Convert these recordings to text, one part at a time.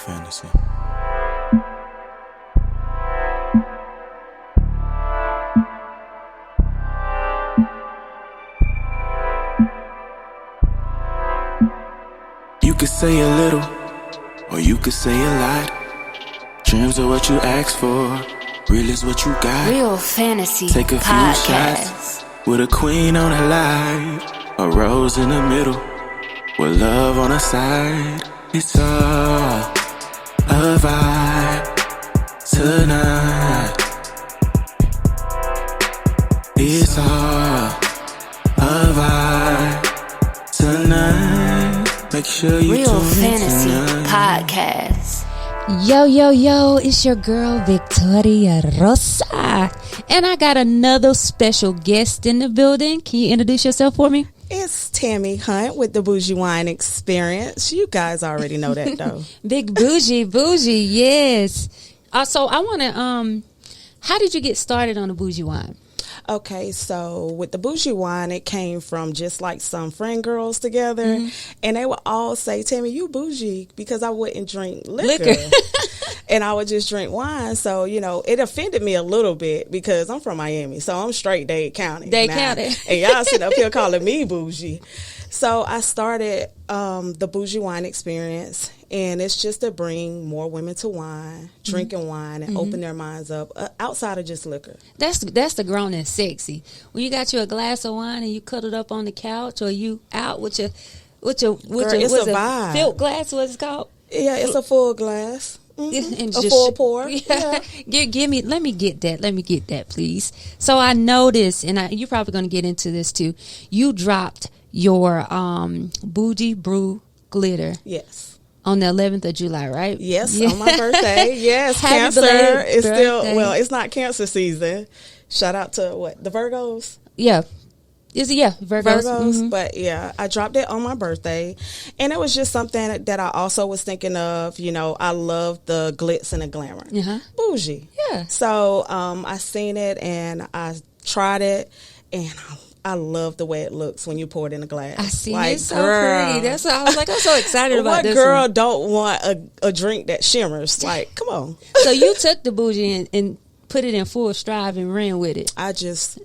fantasy. You could say a little, or you could say a lot. Dreams are what you ask for, real is what you got. Real fantasy Take a few podcast. shots with a queen on her life, a rose in the middle, with love on her side. It's all a vibe tonight. It's all a vibe tonight. Make sure you Real tune in fantasy tonight. podcast. Yo, yo, yo, it's your girl Victoria Rosa. And I got another special guest in the building. Can you introduce yourself for me? It's Tammy Hunt with the Bougie Experience. You guys already know that though. Big bougie, yes. So I want to, how did you get started on the bougie wine? Okay, so with the Bougie Wine, it came from just like some friend girls together, and they would all say, "Tammy, you bougie," because I wouldn't drink liquor. And I would just drink wine. So, you know, it offended me a little bit because I'm from Miami, so I'm straight Dade County. Dade County. And y'all sitting up here calling me bougie. So I started the Bougie Wine Experience, and it's just to bring more women to wine, drinking wine, and open their minds up outside of just liquor. That's the grown and sexy. When you got you a glass of wine and you cuddled up on the couch, or you out with your Girl, it's a vibe. Filt glass, what it's called? Yeah, it's a full glass. And A full pour. Yeah. Give me. Let me get that, please. So I noticed, and you're probably going to get into this too. You dropped your Bougie Brew glitter. Yes. On the 11th of July, right? Yes, on my birthday. Yes, Happy Cancer belated is birthday. still, well, it's not Cancer season. Shout out to the Virgos? Yeah. Is it? Yeah, Virgos. But yeah, I dropped it on my birthday, and it was just something that I also was thinking of. You know, I love the glitz and the glamour. Bougie. Yeah. So I seen it and I tried it, and I love the way it looks when you pour it in a glass. I see, like, it's so pretty. That's why I was like, I'm so excited about what this. girl one. don't want a drink that shimmers? Like, come on. So you took the Bougie and put it in full stride and ran with it. I just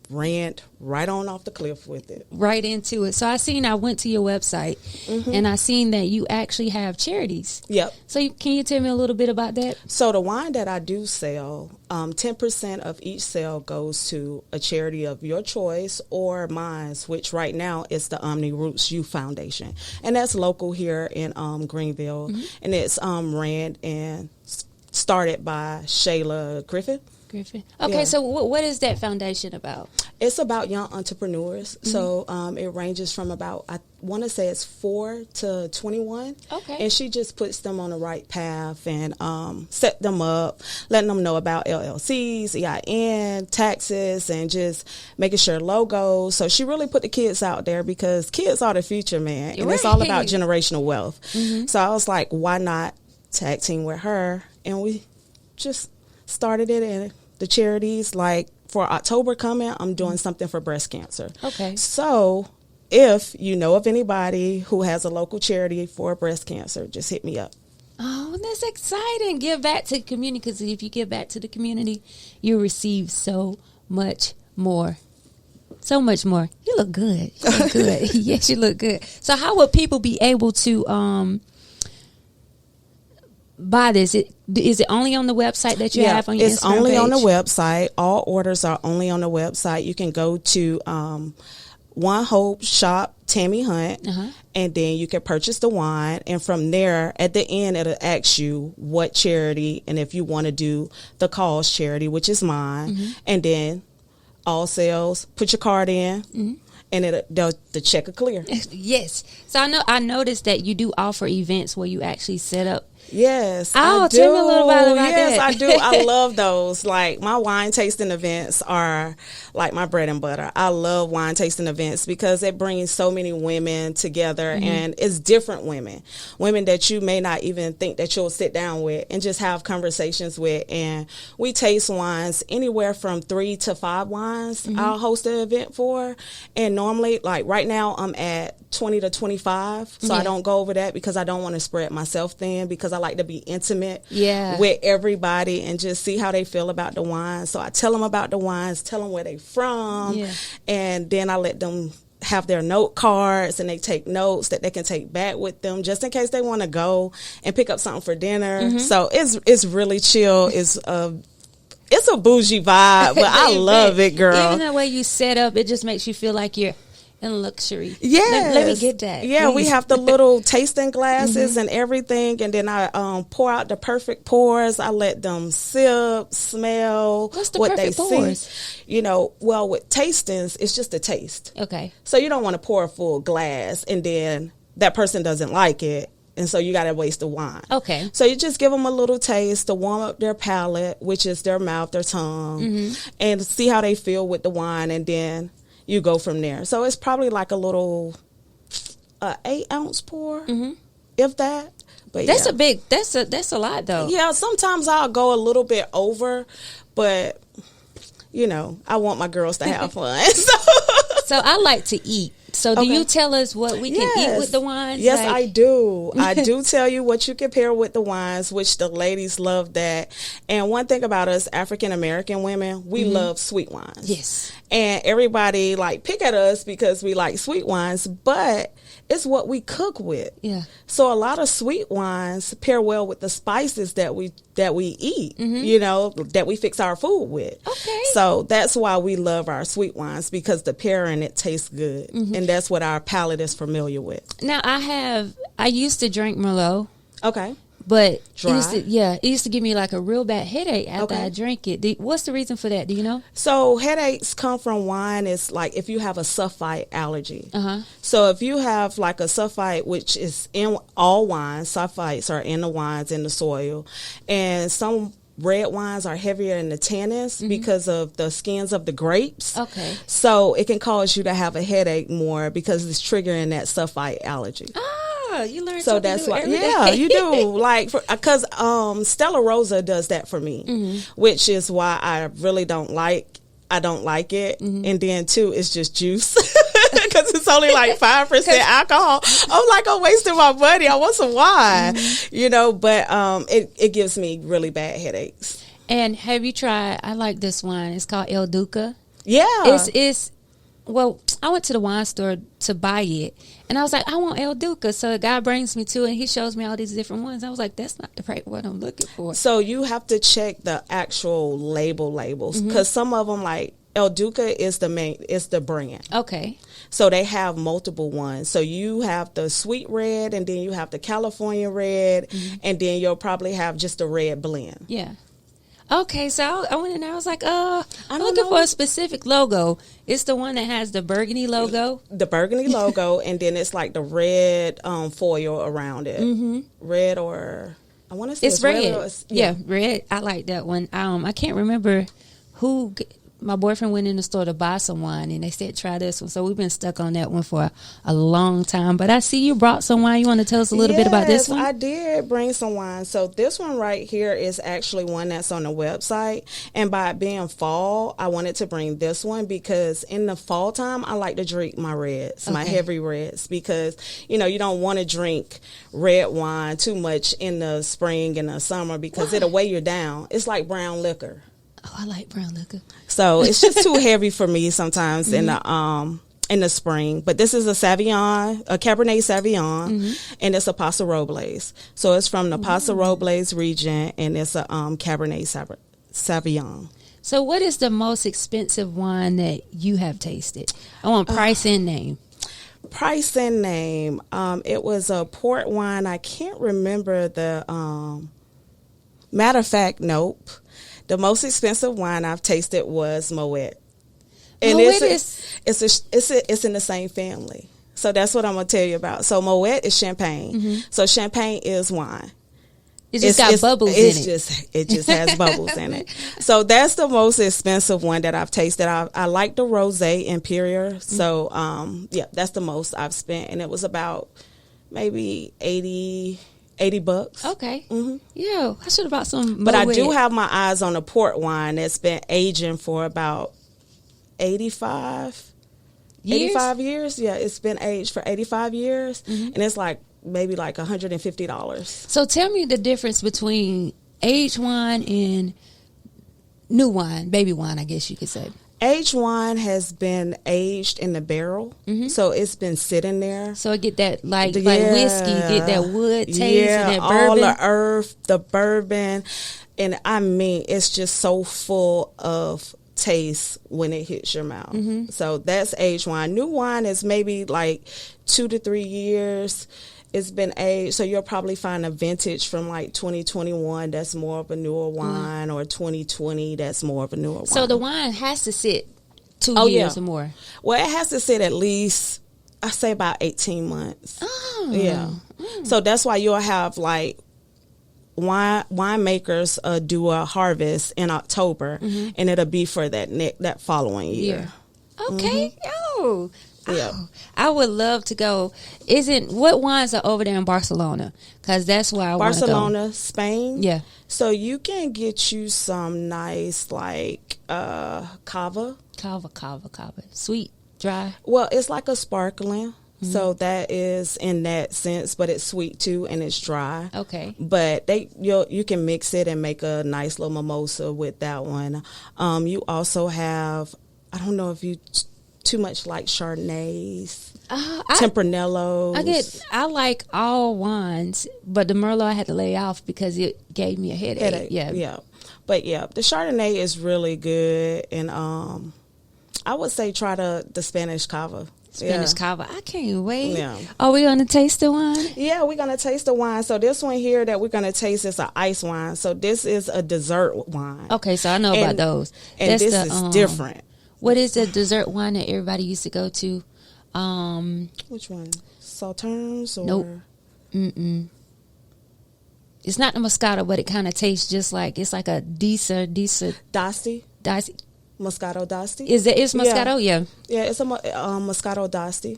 ran right on off the cliff with it. Right into it. So I went to your website and I seen that you actually have charities. Yep. So can you tell me a little bit about that? So the wine that I do sell, 10% of each sale goes to a charity of your choice or mine, which right now is the Omni Roots Youth Foundation. And that's local here in Greenville. And it's ran and started by Shayla Griffin. Okay, Yeah. so what is that foundation about? It's about young entrepreneurs. So it ranges from about, I want to say it's 4 to 21. Okay. And she just puts them on the right path and set them up, letting them know about LLCs, EIN, taxes, and just making sure logos. So she really put the kids out there because kids are the future, man. And it's all about generational wealth. So I was like, why not tag team with her? And we just started it, and the charities, like for October coming, I'm doing something for breast cancer. Okay. So if you know of anybody who has a local charity for breast cancer, just hit me up. Oh, that's exciting. Give back to the community, because if you give back to the community, you receive so much more. So much more. You look good. You look good. Yes, you look good. So how would people be able to buy this? Is it only on the website that you have on your Instagram It's only page? on the website. All orders are only on the website. You can go to One Hope Shop Tammy Hunt, and then you can purchase the wine. And from there, at the end, it'll ask you what charity, and if you want to do the cause charity, which is mine, and then all sales, put your card in. And the check will clear. Yes. So I noticed that you do offer events where you actually set up. Yes, Oh, I do. tell me a little bit about yes, that. I do. I love those. Like, my wine tasting events are like my bread and butter. I love wine tasting events because it brings so many women together, and it's different women that you may not even think that you'll sit down with and just have conversations with. And we taste wines anywhere from 3 to 5 wines. I'll host an event for, and normally, like right now, I'm at 20 to 25, so I don't go over that because I don't want to spread myself thin, because because I like to be intimate Yeah. with everybody and just see how they feel about the wine. So I tell them about the wines, tell them where they from, Yeah. and then I let them have their note cards and they take notes that they can take back with them just in case they want to go and pick up something for dinner. So it's really chill. It's a bougie vibe, but I love it, girl. Even the way you set up, it just makes you feel like you're in luxury. Yes. Let me get that. Yeah, we please. have the little tasting glasses and everything, and then I pour out the perfect pours. I let them sip, smell What's the what perfect they pours? see. Well, with tastings, it's just a taste. Okay. So you don't want to pour a full glass and then that person doesn't like it, and so you got to waste the wine. Okay. So you just give them a little taste to warm up their palate, which is their mouth, their tongue, and see how they feel with the wine, and then you go from there. So it's probably like a little 8-ounce pour, if that. But That's yeah. a big. That's a lot though. Yeah, sometimes I'll go a little bit over, but I want my girls to have fun. So I like to eat. So do Okay. you tell us what we can eat with the wines? Yes, Like- I do. I do tell you what you can pair with the wines, which the ladies love that. And one thing about us African American women, we love sweet wines. Yes. And everybody pick at us because we like sweet wines, but it's what we cook with. Yeah. So a lot of sweet wines pair well with the spices that we eat, that we fix our food with. Okay. So that's why we love our sweet wines, because the pairing, it tastes good. And that's what our palate is familiar with. Now I used to drink Merlot, Okay. but Dry? it used to give me like a real bad headache after Okay. I drank it. What's the reason for that? Do you know? So headaches come from wine. It's like if you have a sulfite allergy. Uh-huh. So if you have like a sulfite, which is in all wines, sulfites are in the wines, in the soil, and some red wines are heavier in the tannins because of the skins of the grapes. Okay. So it can cause you to have a headache more because it's triggering that sulfite allergy. Ah, you learned So something that's new why, every yeah, day. you do. Because Stella Rosa does that for me, which is why I really don't like it. And then too, it's just juice because it's only like 5% alcohol. I'm wasting my money. I want some wine, But it gives me really bad headaches. And have you tried? I like this wine. It's called El Duca. Yeah, Well, I went to the wine store to buy it, and I was like, I want El Duca. So the guy brings me to it, and he shows me all these different ones. I was like, that's not the right one I'm looking for. So you have to check the actual labels because some of them, like El Duca, is the brand. Okay. So they have multiple ones. So you have the sweet red, and then you have the California red, and then you'll probably have just a red blend. Yeah. Okay, so I went in there. I was like, I'm don't looking know. for a specific logo. It's the one that has the burgundy logo. The burgundy logo, and then it's like the red foil around it. Red, or I want to say It's red. or Yeah, red. I like that one. I can't remember who. My boyfriend went in the store to buy some wine, and they said, try this one. So we've been stuck on that one for a long time. But I see you brought some wine. You want to tell us a little bit about this one? I did bring some wine. So this one right here is actually one that's on the website. And by it being fall, I wanted to bring this one because in the fall time, I like to drink my reds, my heavy reds, because, you don't want to drink red wine too much in the spring and the summer because it'll weigh you down. It's like brown liquor. Oh, I like brown liquor. So it's just too heavy for me sometimes in the spring. But this is a Cabernet Sauvignon, and it's a Paso Robles. So it's from the Paso Robles region, and it's a Cabernet Sauvignon. So what is the most expensive wine that you have tasted? I want price and name. Price and name. It was a port wine. I can't remember the. Matter of fact, nope. The most expensive wine I've tasted was Moet. And it's in the same family. So that's what I'm going to tell you about. So Moet is champagne. So champagne is wine. It just got bubbles in it. It just has bubbles in it. So that's the most expensive one that I've tasted. I like the Rosé Imperial. So, that's the most I've spent. And it was about maybe $80. Okay. Yeah, I should have bought some. But I Moet. do have my eyes on a port wine that's been aging for about 85 85 years. Yeah, it's been aged for 85 years, and it's like maybe like $150. So tell me the difference between aged wine and new wine, baby wine, I guess you could say. Aged wine has been aged in the barrel, so it's been sitting there. So it get that like whiskey, get that wood taste and that bourbon. All the earth, the bourbon, and I mean it's just so full of taste when it hits your mouth. So that's aged wine. New wine is maybe like 2 to 3 years. It's been aged, so you'll probably find a vintage from like 2021 that's more of a newer wine, or 2020 that's more of a newer wine. So the wine has to sit 2 years or more. Well, it has to sit at least, I say about 18 months. Oh. Yeah. So that's why you'll have like winemakers do a harvest in October, and it'll be for that following year. Okay. Oh. Yeah. Oh, I would love to go. What wines are over there in Barcelona? Because that's where I want to go. Barcelona, Spain. Yeah. So you can get you some nice like cava. Cava. Sweet, dry. Well, it's like a sparkling. So that is in that sense, but it's sweet too, and it's dry. Okay. But you can mix it and make a nice little mimosa with that one. You also have, I don't know if you too much like Chardonnays, Tempranillos. I like all wines, but the Merlot I had to lay off because it gave me a headache. Yeah. But yeah, the Chardonnay is really good, and I would say try the Spanish Cava. Spanish Cava. I can't wait. Yeah. Are we going to taste the wine? Yeah, we're going to taste the wine. So this one here that we're going to taste is an ice wine. So this is a dessert wine. Okay, so I know about those. And this is different. What is the dessert wine that everybody used to go to? Which one? Sauternes or? Nope. It's not the Moscato, but it kind of tastes just like, it's like a decent. D'Asti. Moscato d'Asti. It's Moscato? Yeah. Yeah, it's a Moscato d'Asti.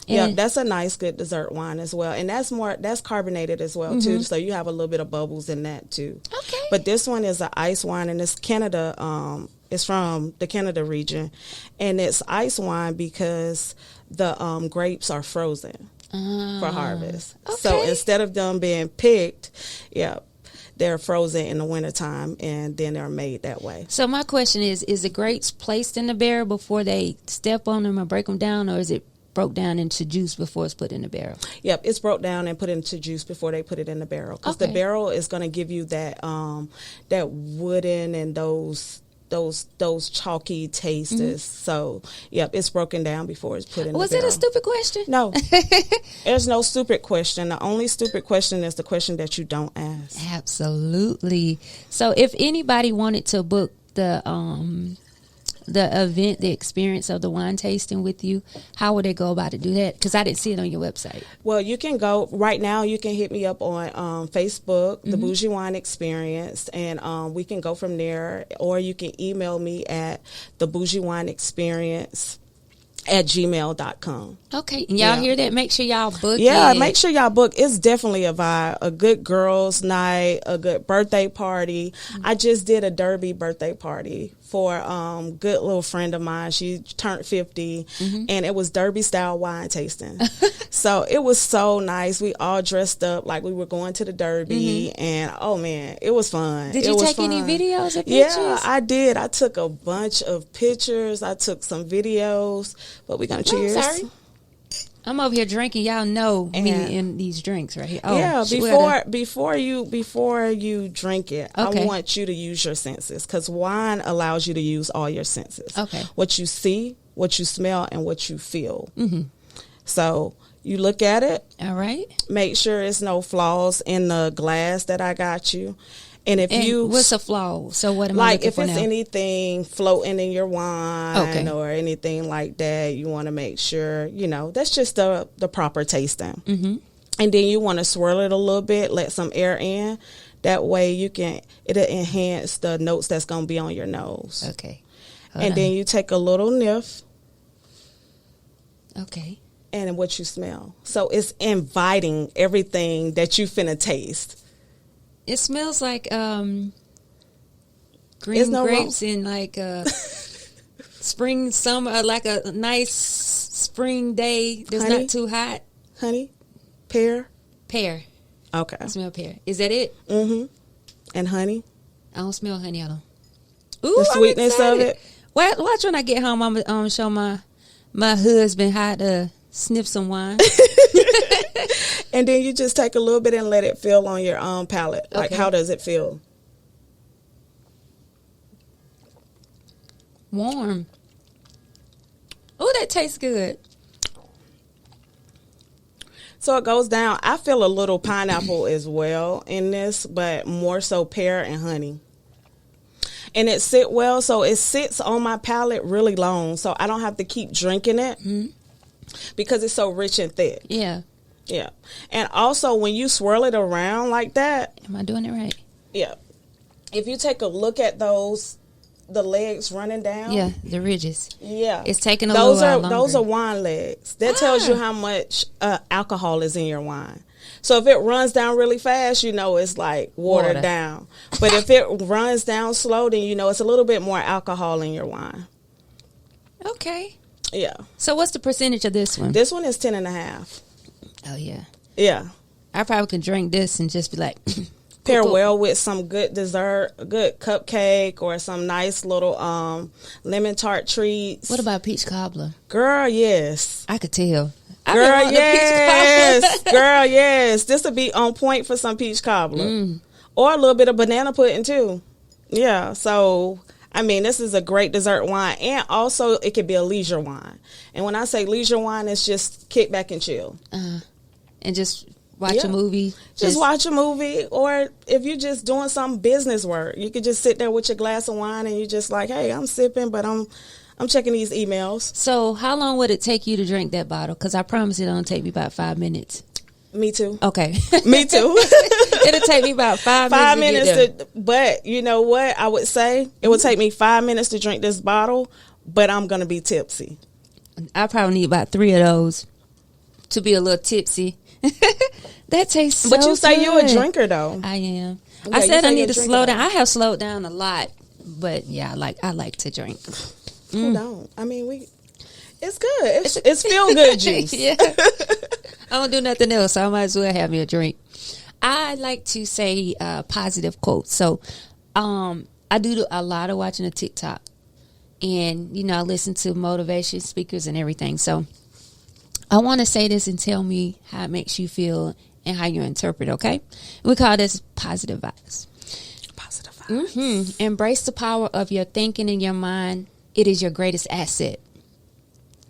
Yeah, that's a nice, good dessert wine as well. And that's carbonated as well, too. So you have a little bit of bubbles in that, too. Okay. But this one is an ice wine, and it's Canada. It's from the Canada region. And it's ice wine because the grapes are frozen for harvest. Okay. So instead of them being picked, they're frozen in the wintertime, and then they're made that way. So my question is the grapes placed in the barrel before they step on them or break them down, or is it broke down into juice before it's put in the barrel? Yep, it's broke down and put into juice before they put it in the barrel. Because the barrel is going to give you that that wooden and those chalky tastes. So, yep, it's broken down before it's put in the barrel. Was it a stupid question? No. There's no stupid question. The only stupid question is the question that you don't ask. Absolutely. So if anybody wanted to book the event, the experience of the wine tasting with you, how would they go about to do that? Because I didn't see it on your website. Well, you can go right now. You can hit me up on Facebook, the Bougie Wine Experience, and we can go from there. Or you can email me at the Bougie Wine Experience at gmail.com. Okay. And y'all hear that? Make sure y'all book Yeah, it. make sure y'all book. It's definitely a vibe. A good girls' night, a good birthday party. I just did a Derby birthday party for a good little friend of mine. She turned 50, and it was Derby style wine tasting. So it was so nice. We all dressed up like we were going to the Derby, and oh man, it was fun. Did you take any videos or pictures? Yeah, I did. I took a bunch of pictures. I took some videos, but we're going to cheers. Sorry. I'm over here drinking. Y'all know me in these drinks right here. Oh, yeah, before you drink it, I want you to use your senses, because wine allows you to use all your senses. Okay. What you see, what you smell, and what you feel. So you look at it. All right. Make sure there's no flaws in the glass that I got you. And what's a flaw? So what am I looking for now? Like if it's anything floating in your wine or anything like that, you want to make sure, that's just the proper tasting. And then you want to swirl it a little bit, let some air in. That way it'll enhance the notes that's going to be on your nose. Okay. Then you take a little whiff. Okay. And what you smell. So it's inviting everything that you finna taste. It smells like green grapes and like spring, summer, like a nice spring day that's Honey? not too hot. Honey? Pear? Pear. Okay. I smell pear. Is that it? Mm-hmm. And honey? I don't smell honey at all. Ooh, The sweetness of it? Watch when I get home, I'm going to show my husband how to sniff some wine. And then you just take a little bit and let it feel on your palate. Like, Okay. how does it feel? Warm. Oh, that tastes good. So it goes down. I feel a little pineapple as well in this, but more so pear and honey. And it sit well, so it sits on my palate really long, so I don't have to keep drinking it because it's so rich and thick. Yeah. Yeah. And also, when you swirl it around like that, Am I doing it right? yeah, if you take a look at those, the legs running down. Yeah, the ridges. Yeah. It's taking a those little while Those longer. are wine legs. That tells you how much alcohol is in your wine. So if it runs down really fast, you know it's like watered Water. down. But if it runs down slow, then you know it's a little bit more alcohol in your wine. Okay. Yeah. So what's the percentage of this one? This one is 10.5. Oh, yeah. Yeah. I probably could drink this and just be like, Pair cool. well with some good dessert, a good cupcake, or some nice little lemon tart treats. What about peach cobbler? Girl, yes. I could tell. I've been Girl, wanting a peach yes. cobbler. Girl, yes. This would be on point for some peach cobbler. Or a little bit of banana pudding, too. Yeah, so, I mean, this is a great dessert wine. And also, it could be a leisure wine. And when I say leisure wine, it's just kick back and chill. And just watch Yeah. a movie. Just watch a movie, or if you're just doing some business work, you could just sit there with your glass of wine and you're just like, hey, I'm sipping, but I'm checking these emails. So how long would it take you to drink that bottle? Because I promise it don't take me about 5 minutes. Me too. Okay. Me too. It'll take me about 5 minutes. 5 to get minutes there. but you know what I would say? It would take me 5 minutes to drink this bottle, but I'm going to be tipsy. I probably need about 3 of those to be a little tipsy. That tastes so But you say you're a good. drinker, though. I am. Yeah, I you said say I you're need a to drinker, slow down. though. I have slowed down a lot, but yeah, I like to drink. Who don't? I mean, it's good. It's feel good juice. Yeah. I don't do nothing else, so I might as well have me a drink. I like to say positive quotes. So I do a lot of watching a TikTok, and I listen to motivation speakers and everything. So I want to say this and tell me how it makes you feel and how you interpret, okay? We call this positive vibes. Positive vibes. Embrace the power of your thinking in your mind. It is your greatest asset.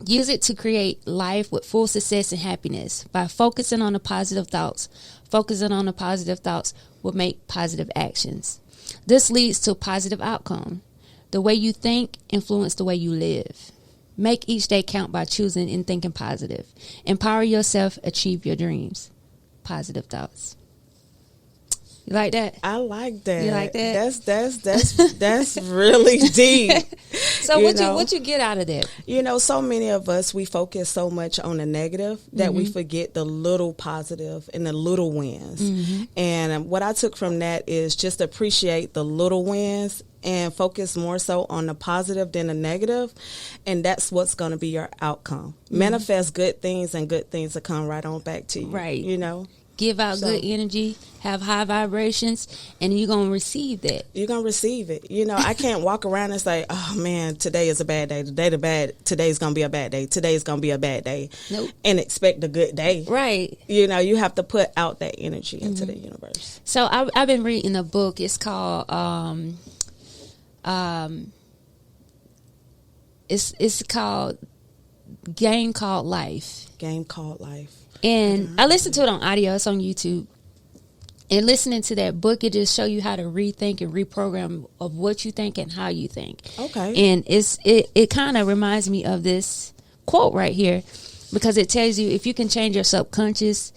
Use it to create life with full success and happiness by focusing on the positive thoughts. Focusing on the positive thoughts will make positive actions. This leads to a positive outcome. The way you think influences the way you live. Make each day count by choosing and thinking positive. Empower yourself, achieve your dreams. Positive thoughts. You like that? I like that. You like that? That's really deep. So what you get out of that? So many of us, we focus so much on the negative that we forget the little positive and the little wins. And what I took from that is just appreciate the little wins and focus more so on the positive than the negative. And that's what's going to be your outcome. Manifest good things, and good things will come right on back to you. Right. Give out good energy, have high vibrations, and you're going to receive that. You're going to receive it. I can't walk around and say, oh, man, today is a bad day. Today's going to be a bad day. Today's going to be a bad day. Nope. And expect a good day. Right. You have to put out that energy into the universe. So I've been reading a book. It's called, it's called Game Called Life. Game Called Life. And I listened to it on audio. It's on YouTube. And listening to that book, it just show you how to rethink and reprogram of what you think and how you think. Okay. And it kind of reminds me of this quote right here, because it tells you if you can change your subconscious,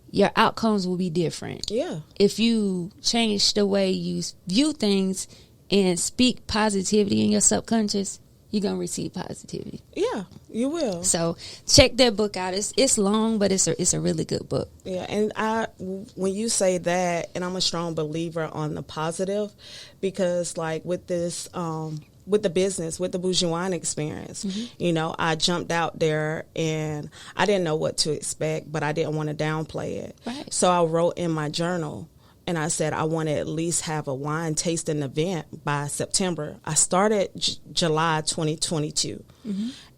your outcomes will be different. Yeah. If you change the way you view things and speak positivity in your subconscious, you're going to receive positivity. Yeah, you will. So check that book out. It's long, but it's a really good book. Yeah, and when you say that, and I'm a strong believer on the positive, because like with this with the business, with the Bougie Experience. You know, I jumped out there and I didn't know what to expect, but I didn't want to downplay it. Right. So I wrote in my journal and I said I want to at least have a wine tasting event by September. I started July 2022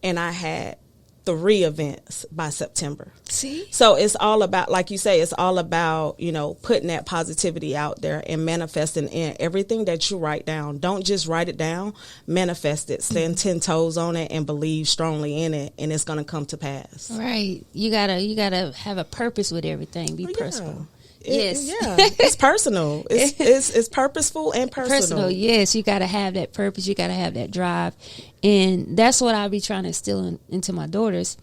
and I had 3 events by September. See? So it's all about, like you say, it's all about, you know, putting that positivity out there and manifesting in everything that you write down. Don't just write it down, manifest it, stand 10 toes on it and believe strongly in it, and it's going to come to pass. Right. You gotta have a purpose with everything. Be purposeful. Yes. It's personal. It's purposeful and personal. Yes, you got to have that purpose. You got to have that drive, and that's what I'll be trying to instill into my daughters.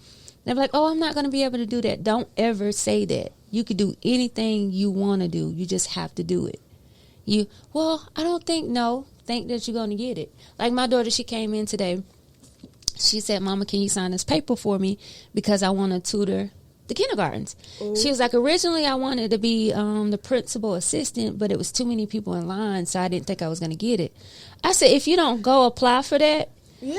They're like, "Oh, I'm not going to be able to do that." Don't ever say that. You could do anything you want to do. You just have to do it. I don't think. No, think that you're going to get it. Like my daughter, she came in today. She said, "Mama, can you sign this paper for me because I want to tutor the kindergartens." Ooh. She was like, originally I wanted to be the principal assistant, but it was too many people in line, so I didn't think I was going to get it. I said, if you don't go apply for that,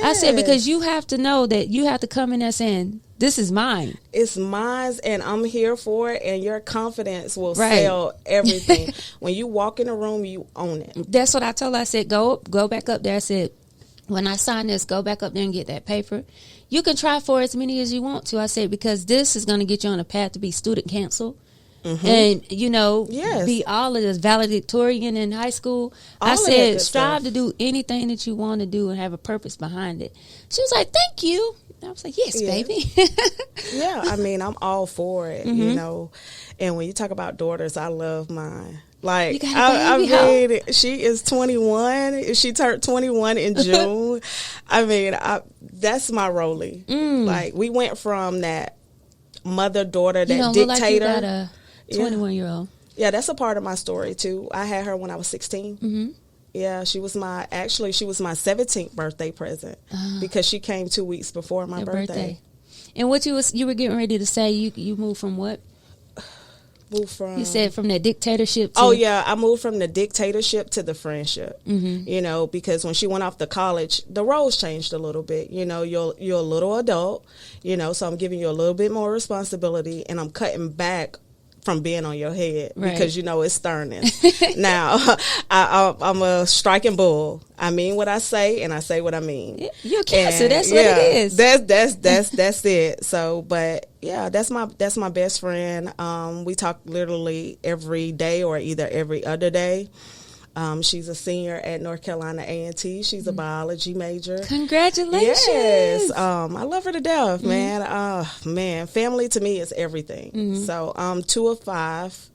I said, because you have to know that you have to come in there saying, this is mine. It's mine, and I'm here for it, and your confidence will sell everything. When you walk in a room, you own it. That's what I told her. I said, go back up there. I said, when I sign this, go back up there and get that paper. You can try for as many as you want to. I said, because this is going to get you on a path to be student council. And, you know, be all of this valedictorian in high school. I said, strive to do anything that you want to do and have a purpose behind it. She was like, thank you. I was like, yes, baby. I mean, I'm all for it, you know. And when you talk about daughters, I love mine. Like, I mean, she is 21. She turned 21 in June. I mean, that's my Rolly. Like, we went from that mother-daughter, that dictator. Like you got a 21-year-old. Yeah, that's a part of my story, too. I had her when I was 16. Yeah, she was my 17th birthday present because she came 2 weeks before my birthday. And what you were getting ready to say, you moved from what? You said from the dictatorship to... I moved from the dictatorship to the friendship. You know, because when she went off to college, the roles changed a little bit. You know, you're a little adult, you know, so I'm giving you a little bit more responsibility, and I'm cutting back from being on your head because, you know, it's sterning. Now, I'm a striking bull. I mean what I say, and I say what I mean. You're Cancer. That's what it is. That's it. So, but yeah, that's my best friend. We talk literally every day or either every other day. She's a senior at North Carolina A&T. She's a biology major. Congratulations. Yes. I love her to death, man. Man, family to me is everything. So, 2 of 5.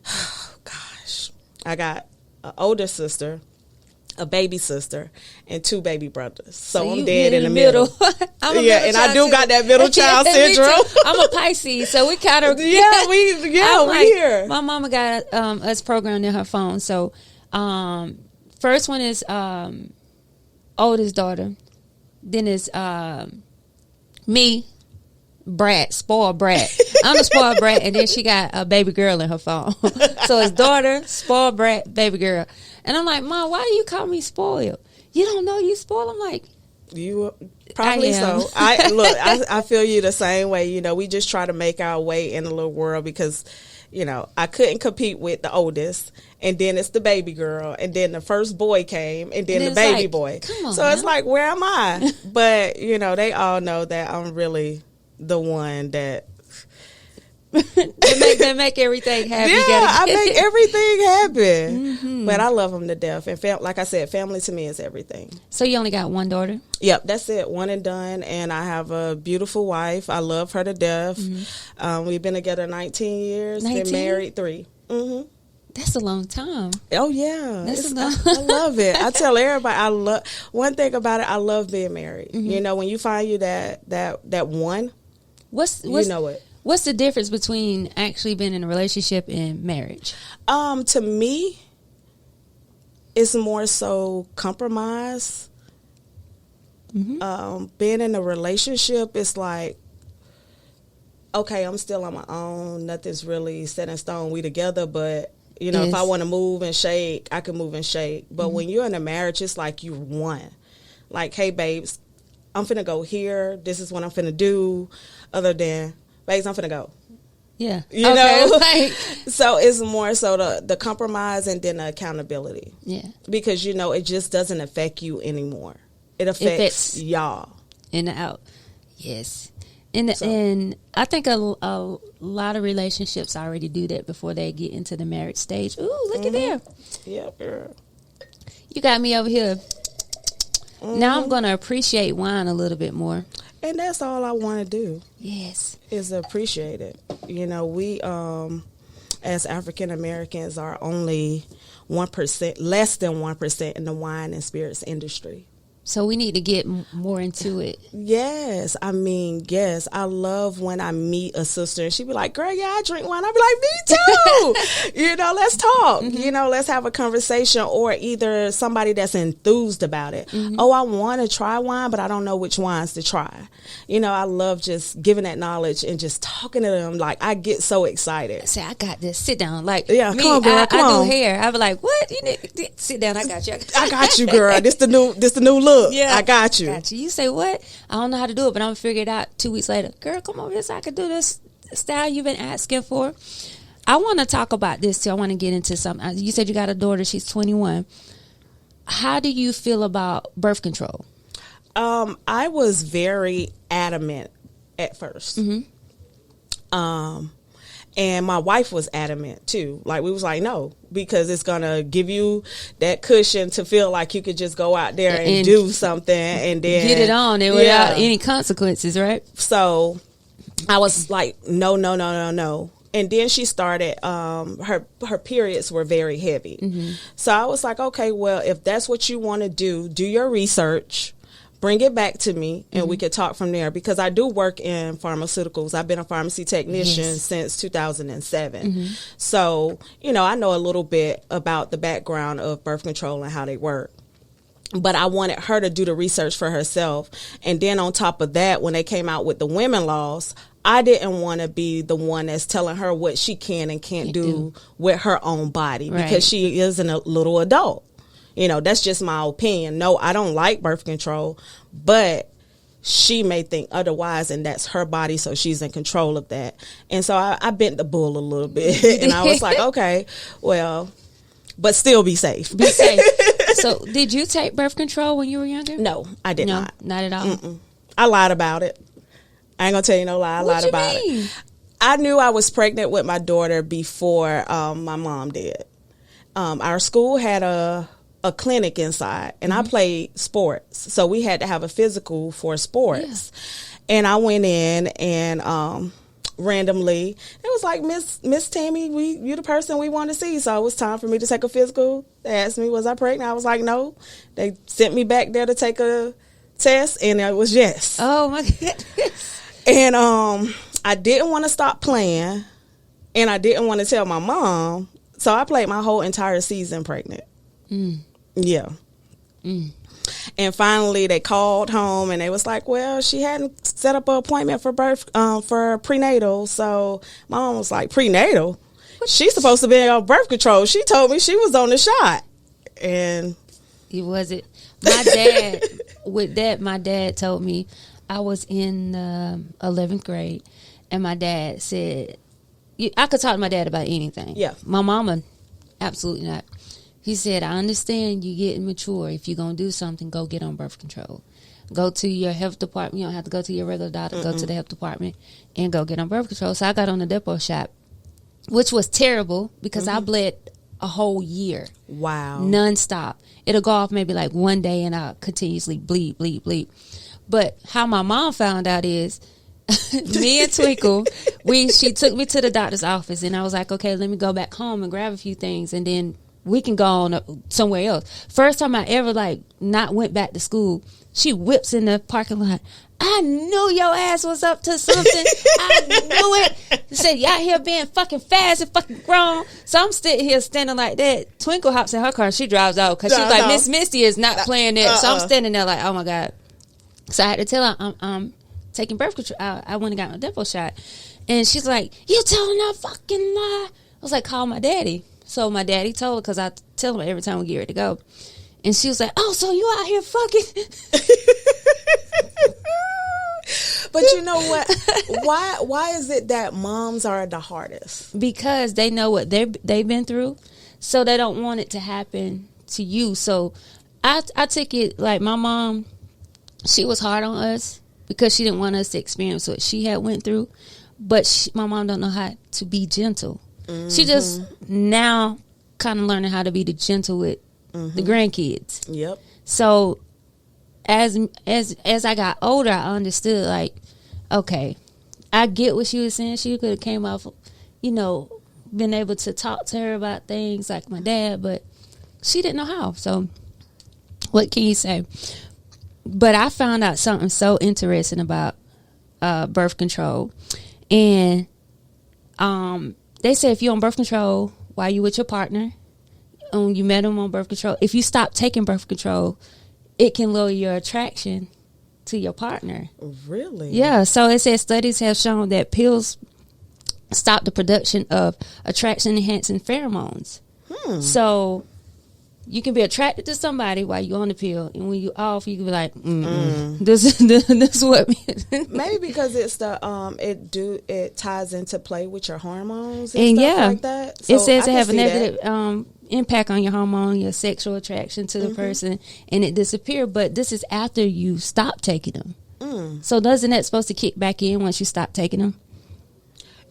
Oh, gosh. I got an older sister, a baby sister, and 2 baby brothers. So I'm dead in the middle. And I do got that middle child syndrome. I'm a Pisces, so we kind of we here. My mama got us programmed in her phone. So first one is oldest daughter, then is me, brat, spoiled brat. I'm a spoiled brat, and then she got a baby girl in her phone. So it's daughter, spoiled brat, baby girl. And I'm like, Mom, why do you call me spoiled? You don't know you spoiled? I'm like, you probably so. I feel you the same way. You know, we just try to make our way in the little world because, you know, I couldn't compete with the oldest, and then it's the baby girl, and then the first boy came, and then the baby boy. Come on, so it's like, where am I? But, you know, they all know that I'm really the one that they make everything happen. I make everything happen. But I love them to death. And like I said, family to me is everything. So you only got one daughter? Yep, that's it. One and done. And I have a beautiful wife. I love her to death. We've been together 19 years. 19? Been married 3. That's a long time. Oh yeah, I love it. I tell everybody one thing about it. I love being married. You know, when you find you that one, you know it. What's the difference between actually being in a relationship and marriage? To me, it's more so compromise. Being in a relationship, it's like, okay, I'm still on my own. Nothing's really set in stone. We together, but You know, if I Yes. want to move and shake, I can move and shake. But when you're in a marriage, it's like you're one. Like, hey, babes, I'm finna go here. This is what I'm finna do. Other than, babes, I'm finna go. Yeah. You know? Like, So it's more so the compromise and then the accountability. yeah. Because, you know, it just doesn't affect you anymore. It affects y'all. In and out. Yes. And I think a lot of relationships already do that before they get into the marriage stage. Ooh, look at there. Yeah, girl. You got me over here. Now I'm going to appreciate wine a little bit more. And that's all I want to do. Yes. Is appreciate it. You know, we as African Americans are only 1%, less than 1% in the wine and spirits industry. So we need to get more into it. Yes, I mean, yes. I love when I meet a sister and she be like, girl, yeah, I drink wine. I be like, me too. You know, let's talk. You know, let's have a conversation. Or either somebody that's enthused about it. Oh, I want to try wine, but I don't know which wines to try. You know, I love just giving that knowledge and just talking to them. Like, I get so excited. Say, I got this. Sit down. Like, Yeah, me, come on, girl, come I on. do hair. I be like, what? You need to sit down. I got you. I got you, girl. This the new look. Yeah, I got you. Got you. You say what? I don't know how to do it, but I'm gonna figure it out 2 weeks later. Girl, come over here so I can do this style you've been asking for. I want to talk about this too. I want to get into something. You said you got a daughter. She's 21. How do you feel about birth control? I was very adamant at first. And my wife was adamant too. Like, we was like, no, because it's gonna give you that cushion to feel like you could just go out there and do something and then Get it on and without any consequences, right? So I was like, no. And then she started, her periods were very heavy. So I was like, okay, well, if that's what you want to do your research, bring it back to me, and we could talk from there. Because I do work in pharmaceuticals. I've been a pharmacy technician since 2007. So, you know, I know a little bit about the background of birth control and how they work. But I wanted her to do the research for herself. And then on top of that, when they came out with the women laws, I didn't want to be the one that's telling her what she can and can't do with her own body, because she is a little adult. You know, that's just my opinion. No, I don't like birth control, but she may think otherwise, and that's her body, so she's in control of that. And so I bent the bull a little bit, and I was like, okay, well, but still be safe. Be safe. So, did you take birth control when you were younger? No, I did not. Not at all. I lied about it. I ain't gonna tell you no lie. I lied about it. I knew I was pregnant with my daughter before my mom did. Our school had a clinic inside, and I played sports, so we had to have a physical for sports. And I went in, and randomly it was like, Miss Tammy, you the person we want to see. So it was time for me to take a physical. They asked me, was I pregnant? I was like, no. They sent me back there to take a test, and it was yes. Oh my goodness. And I didn't want to stop playing, and I didn't want to tell my mom, so I played my whole entire season pregnant. Yeah. And finally they called home, and they was like, well, she hadn't set up an appointment for birth, for prenatal. So my mom was like, prenatal? She's supposed to be on birth control. She told me she was on the shot. And It wasn't. My dad, with that, my dad told me, I was in 11th grade, and my dad said, I could talk to my dad about anything. Yeah. My mama, absolutely not. He said, I understand you getting mature. If you're going to do something, go get on birth control. Go to your health department. You don't have to go to your regular doctor. Go to the health department and go get on birth control. So I got on the depot shot, which was terrible because I bled a whole year. wow. Nonstop. It'll go off maybe like one day, and I'll continuously bleed. But how my mom found out is, me and Twinkle, she took me to the doctor's office, and I was like, okay, let me go back home and grab a few things, and then we can go on somewhere else. First time I ever not went back to school, she whips in the parking lot. I knew your ass was up to something. I knew it. Said, y'all here being fucking fast and fucking grown. So I'm standing like that. Twinkle hops in her car and she drives out because she's like, Miss Misty is not playing it. So I'm standing there like, oh my God. So I had to tell her I'm taking birth control. I went and got my depot shot. And she's like, you telling that fucking lie? I was like, call my daddy. So my daddy told her, because I tell him every time we get ready to go. And she was like, oh, so you out here fucking? But you know what? Why is it that moms are the hardest? Because they know what they've been through, so they don't want it to happen to you. So I took it like my mom, she was hard on us because she didn't want us to experience what she had went through. But my mom don't know how to be gentle. Mm-hmm. She just now kind of learning how to be gentle with the grandkids. Yep. So as I got older, I understood, like, okay, I get what she was saying. She could have came off, been able to talk to her about things like my dad, but she didn't know how. So what can you say? But I found out something so interesting about birth control. And they say if you're on birth control while you with your partner, you met him on birth control, if you stop taking birth control, it can lower your attraction to your partner. Really? Yeah. So it says studies have shown that pills stop the production of attraction-enhancing pheromones. So you can be attracted to somebody while you're on the pill, and when you off, you can be like, this is what. Maybe because it's the it ties into play with your hormones and stuff like that. So it says it have a negative impact on your hormone, your sexual attraction to the person, and it disappear. But this is after you stop taking them. So doesn't that supposed to kick back in once you stop taking them?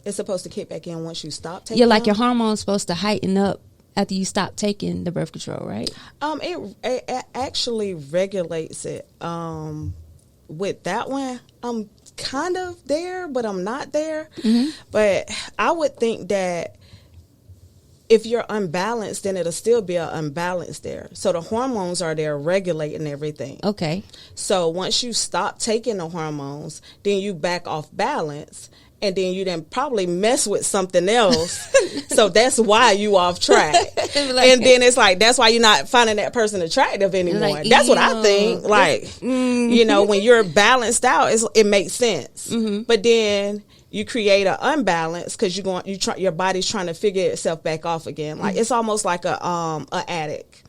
It's supposed to kick back in once you stop taking. Yeah, like them? your hormones supposed to heighten up after you stop taking the birth control, right? It actually regulates it. With that one, I'm kind of there, but I'm not there. But I would think that if you're unbalanced, then it'll still be an unbalance there. So the hormones are there regulating everything. Okay. So once you stop taking the hormones, then you back off balance. And then you then probably mess with something else. So that's why you off track. And then it's like, that's why you're not finding that person attractive anymore. Like, that's what I think. Like, when you're balanced out, it makes sense. But then you create an unbalance because your body's trying to figure itself back off again. Like it's almost like a addict.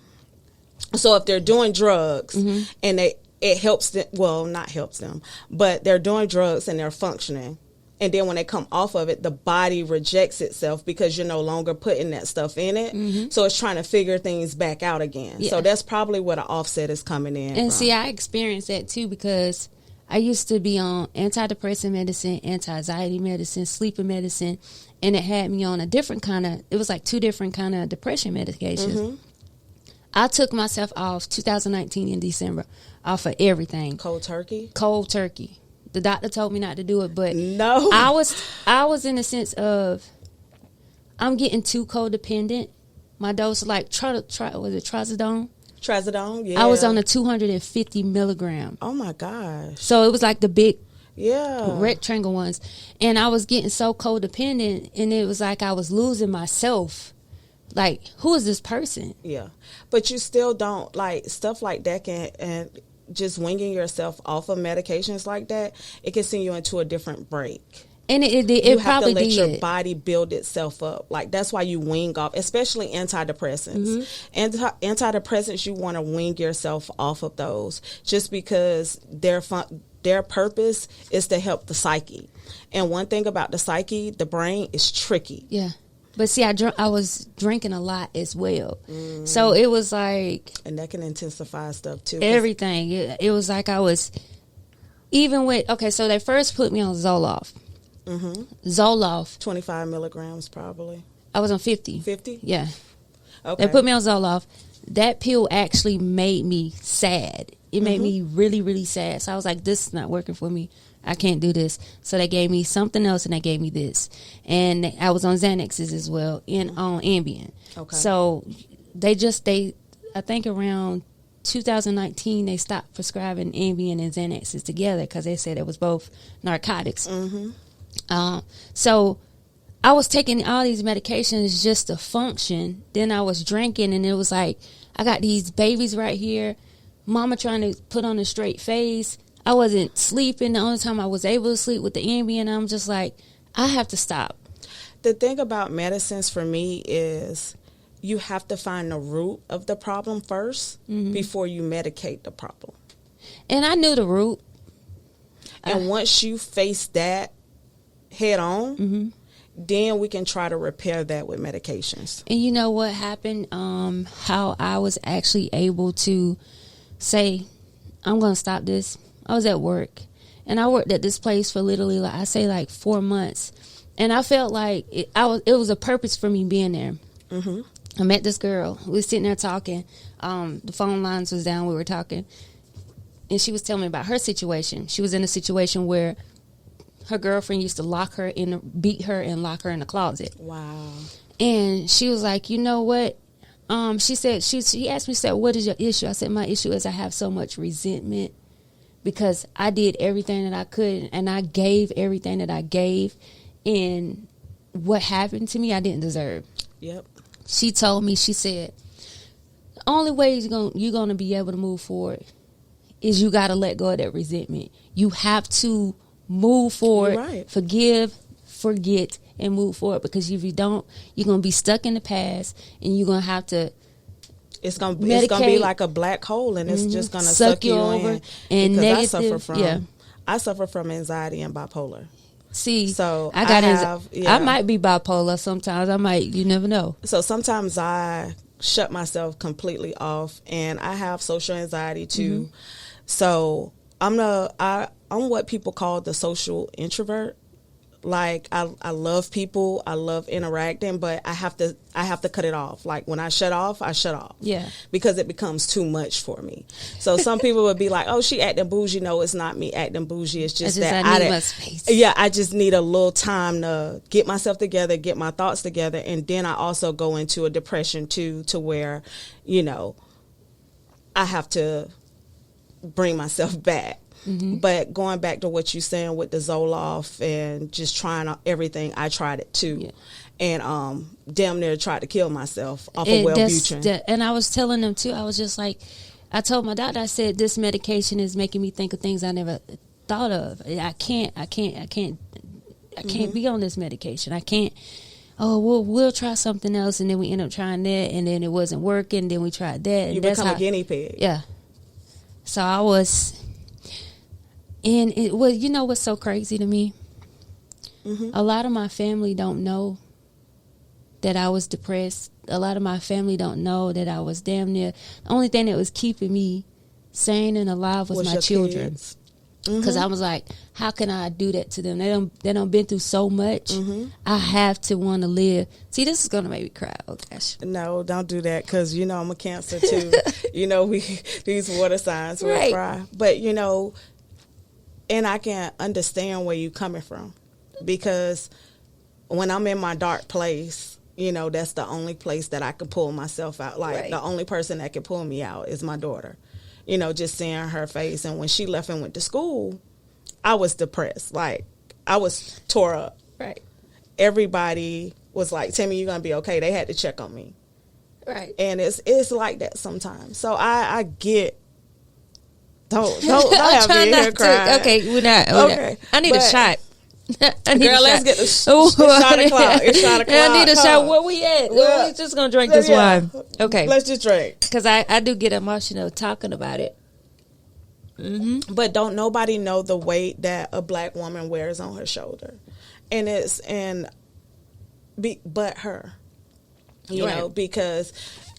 So if they're doing drugs and it helps them, well, not helps them, but they're doing drugs and they're functioning. And then when they come off of it, the body rejects itself because you're no longer putting that stuff in it. So it's trying to figure things back out again. Yeah. So that's probably where the offset is coming in. And see, I experienced that too because I used to be on antidepressant medicine, anti-anxiety medicine, sleeping medicine, and it had me on a different kind of, it was like 2 different kind of depression medications. I took myself off 2019 in December off of everything. Cold turkey? Cold turkey. The doctor told me not to do it, but no, I was in the sense of I'm getting too codependent. My dose, like was it trazodone? Trazodone, yeah. I was on a 250 milligram. Oh my gosh! So it was like the big, rectangle ones, and I was getting so codependent, and it was like I was losing myself. Like, who is this person? Yeah, but you still don't like stuff like that and just winging yourself off of medications like that, it can send you into a different break. And it you have to let your body build itself up. Like that's why you wing off, especially antidepressants. Antidepressants, you want to wing yourself off of those, just because their purpose is to help the psyche. And one thing about the psyche, the brain is tricky. Yeah. But see, I was drinking a lot as well. So it was like... And that can intensify stuff too. Everything. It was like I was... Even with... Okay, so they first put me on Zoloft. Zoloft. 25 milligrams probably. I was on 50. 50? Yeah. Okay. They put me on Zoloft. That pill actually made me sad. It made me really, really sad. So I was like, this is not working for me. I can't do this. So they gave me something else, and they gave me this. And I was on Xanaxes as well, and on Ambien. Okay. So they I think around 2019, they stopped prescribing Ambien and Xanaxes together because they said it was both narcotics. So I was taking all these medications just to function. Then I was drinking, and it was like, I got these babies right here. Mama trying to put on a straight face. I wasn't sleeping. The only time I was able to sleep with the Ambien, I'm just like, I have to stop. The thing about medicines for me is you have to find the root of the problem first before you medicate the problem. And I knew the root. And once you face that head on, then we can try to repair that with medications. And you know what happened? How I was actually able to say, I'm going to stop this. I was at work, and I worked at this place for literally, like 4 months. And I felt like it was a purpose for me being there. I met this girl. We were sitting there talking. The phone lines was down. We were talking. And she was telling me about her situation. She was in a situation where her girlfriend used to beat her and lock her in the closet. Wow. And she was like, you know what? She said, she asked me, said, what is your issue? I said, my issue is I have so much resentment because I did everything that I could and I gave everything that I gave. And what happened to me, I didn't deserve. Yep. She told me, she said, the only way you're going to be able to move forward is you got to let go of that resentment. You have to move forward, right. Forgive, forget, and move forward. Because if you don't, you're going to be stuck in the past, and you're going to have to It's gonna be like a black hole, and it's just gonna suck you over. In. And because negative, I suffer from anxiety and bipolar. See, So I might be bipolar sometimes. You never know. So sometimes I shut myself completely off, and I have social anxiety too. So I'm what people call the social introvert. Like I love people, I love interacting, but I have to cut it off. Like when I shut off, Yeah, because it becomes too much for me. So some people would be like, "Oh, she acting bougie." No, it's not me acting bougie. It's just that I need my space. Yeah, I just need a little time to get myself together, get my thoughts together, and then I also go into a depression too, to where, I have to bring myself back. But going back to what you're saying with the Zoloft and just trying everything, I tried it too. And damn near tried to kill myself off of Wellbutrin. And I was telling them too, I was just like, I told my doctor, I said, this medication is making me think of things I never thought of. I can't be on this medication. I can't. Oh, we'll try something else, and then we end up trying that, and then it wasn't working. Then we tried that. And you become a guinea pig. Yeah. So I was. And it was, what's so crazy to me? A lot of my family don't know that I was depressed. A lot of my family don't know that I was damn near. The only thing that was keeping me sane and alive was my children. Because I was like, how can I do that to them? They done been through so much. I have to want to live. See, this is going to make me cry. Oh, gosh. No, don't do that, because, I'm a Cancer, too. These water signs will cry. But, and I can understand where you're coming from, because when I'm in my dark place, that's the only place that I can pull myself out. Like, the only person that can pull me out is my daughter. Just seeing her face. And when she left and went to school, I was depressed. Like, I was tore up. Right. Everybody was like, Tammy, you're going to be okay. They had to check on me. Right. And it's like that sometimes. So I get. Don't have me in here crying. Okay, we're not. Okay. I need a shot. Let's get the shot o'clock. It's shot o'clock. I need a shot. Where we at? We're just going to drink this wine. Okay. Let's just drink. Because I do get emotional talking about it. But don't nobody know the weight that a black woman wears on her shoulder. But her. Because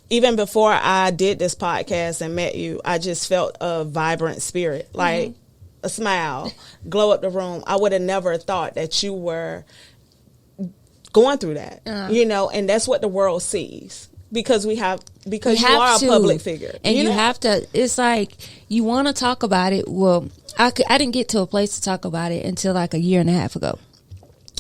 even before I did this podcast and met you, I just felt a vibrant spirit, like a smile, glow up the room. I would have never thought that you were going through that, and that's what the world sees, because you are a public figure. And you have to, it's like, you want to talk about it. Well, I didn't get to a place to talk about it until like a year and a half ago.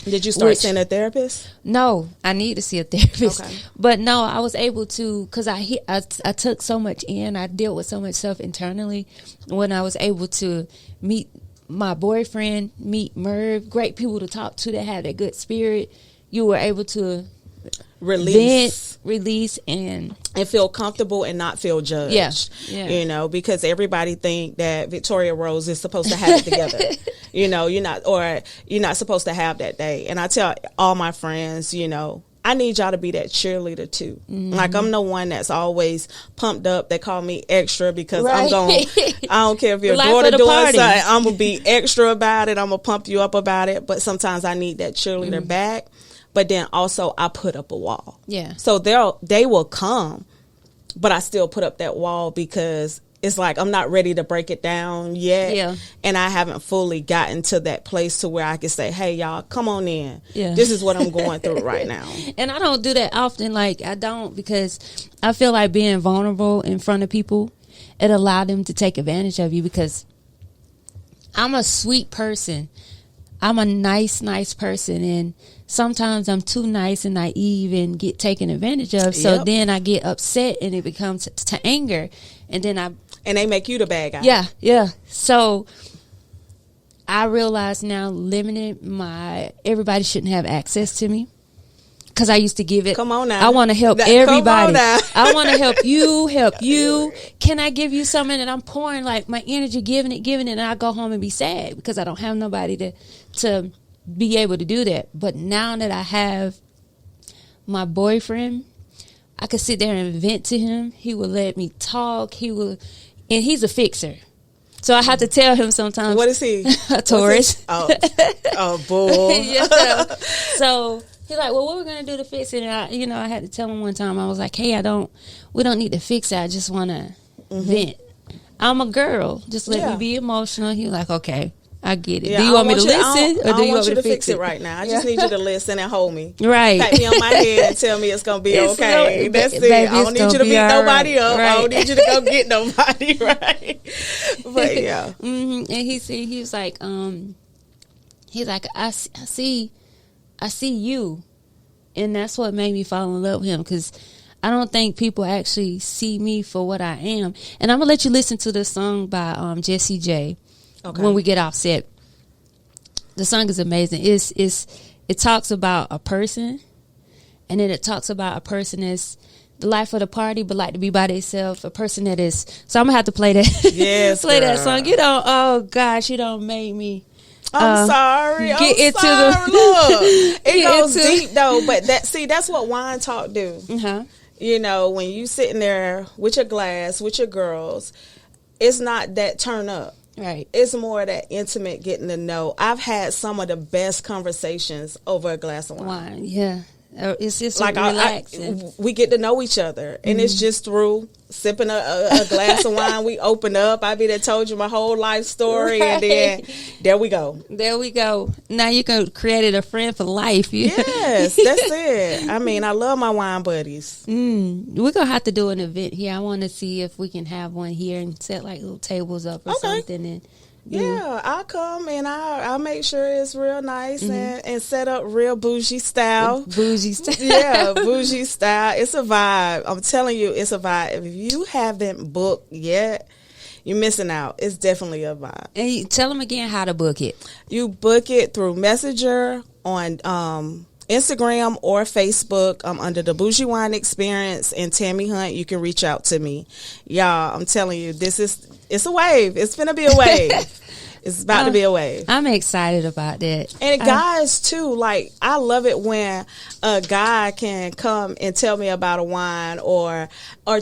Did you start seeing a therapist? No, I need to see a therapist. Okay. But no, I was able to, because I took so much in. I dealt with so much stuff internally. When I was able to meet my boyfriend, meet Merv, great people to talk to that had a good spirit, you were able to release and feel comfortable and not feel judged. Yeah. Because everybody think that Victoria Rose is supposed to have it together. you're not supposed to have that day. And I tell all my friends, I need y'all to be that cheerleader too. Like, I'm the one that's always pumped up. They call me extra because I'm going, I don't care if your daughter doing party. something, I'm going to be extra about it. I'm going to pump you up about it. But sometimes I need that cheerleader back. But then also I put up a wall. Yeah. So they will come, but I still put up that wall because it's like I'm not ready to break it down yet. Yeah. And I haven't fully gotten to that place to where I can say, hey, y'all, come on in. Yeah. This is what I'm going through right now. And I don't do that often. Like, I don't, because I feel like being vulnerable in front of people, it allowed them to take advantage of you, because I'm a sweet person. I'm a nice person, and sometimes I'm too nice and naive and get taken advantage of. So Yep. then I get upset and it becomes to anger, and then And they make you the bad guy. yeah. So I realize now, everybody shouldn't have access to me, because I used to give it. Come on now. I want to help Come on everybody. now. I want to help you. Can I give you something? And I'm pouring like my energy, giving it, and I go home and be sad because I don't have nobody to be able to do that. But now that I have my boyfriend, I could sit there and vent to him. He will let me talk. And he's a fixer. So I have to tell him sometimes. What is he? A Taurus. Oh, bull. Yeah, so he's like, well, what we're going to do to fix it? And I had to tell him one time, I was like, hey, we don't need to fix it. I just want to vent. I'm a girl. Just let me be emotional. He was like, okay, I get it. Yeah, do you want me to listen, or do you want me to fix it right now? I just need you to listen and hold me. Right. Pat me on my head and tell me it's going to be okay. That's it. Baby, I don't need you to beat nobody up. Right. I don't need you to go get nobody, right? But yeah. And he was like, I see you, and that's what made me fall in love with him, because I don't think people actually see me for what I am. And I'm gonna let you listen to this song by Jessie J. Okay. When we get off set. The song is amazing. It talks about a person, and then it talks about a person that's the life of the party, but like to be by themselves. A person that is. So I'm gonna have to play that. Yes, play that girl. song. You don't. Oh gosh, you don't make me. I'm sorry. Get into sorry. the Look, it get goes into- deep though. But that's what wine talk do. Uh-huh. You know, when you sitting there with your glass, with your girls, it's not that turn up. Right. It's more that intimate getting to know. I've had some of the best conversations over a glass of wine. Wine. Yeah. It's just Like relaxing. we get to know each other, and it's just through sipping a glass of wine. We open up. I be there, told you my whole life story, and then there we go. There we go. Now you can create a friend for life. Yes, that's it. I mean, I love my wine buddies. We're gonna have to do an event here. I want to see if we can have one here and set like little tables up or Okay. something. And Yeah, I'll come and I'll make sure it's real nice and set up real bougie style. bougie stuff. Yeah, bougie style. It's a vibe. I'm telling you, it's a vibe. If you haven't booked yet, you're missing out. It's definitely a vibe. And you tell them again how to book it. You book it through Messenger on Instagram or Facebook. I'm under the Bougie Experience and Tammy Hunt. You can reach out to me. Y'all, I'm telling you, it's a wave. It's going to be a wave. It's about to be a wave. I'm excited about that. And guys too, like I love it when a guy can come and tell me about a wine or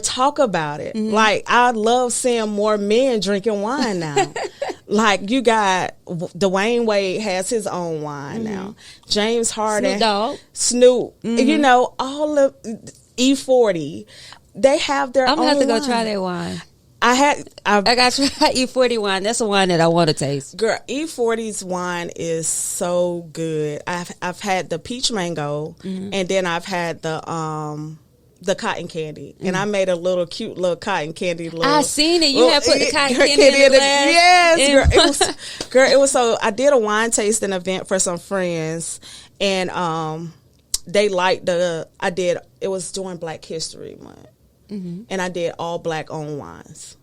talk about it. Like I love seeing more men drinking wine now. Like you got Dwayne Wade has his own wine now. James Harden, Snoop Dogg. Snoop, you know, all of E40. They have their I'm own gonna have to go wine. try that wine. I got to try E40 wine. That's a wine that I want to taste. Girl, E40's wine is so good. I've had the peach mango, and then I've had the cotton candy, and I made a cute little cotton candy. I seen it. You had put the cotton candy in the glass. Yes, girl. It was so. I did a wine tasting event for some friends, and they liked it was during Black History Month. And I did all black owned wines.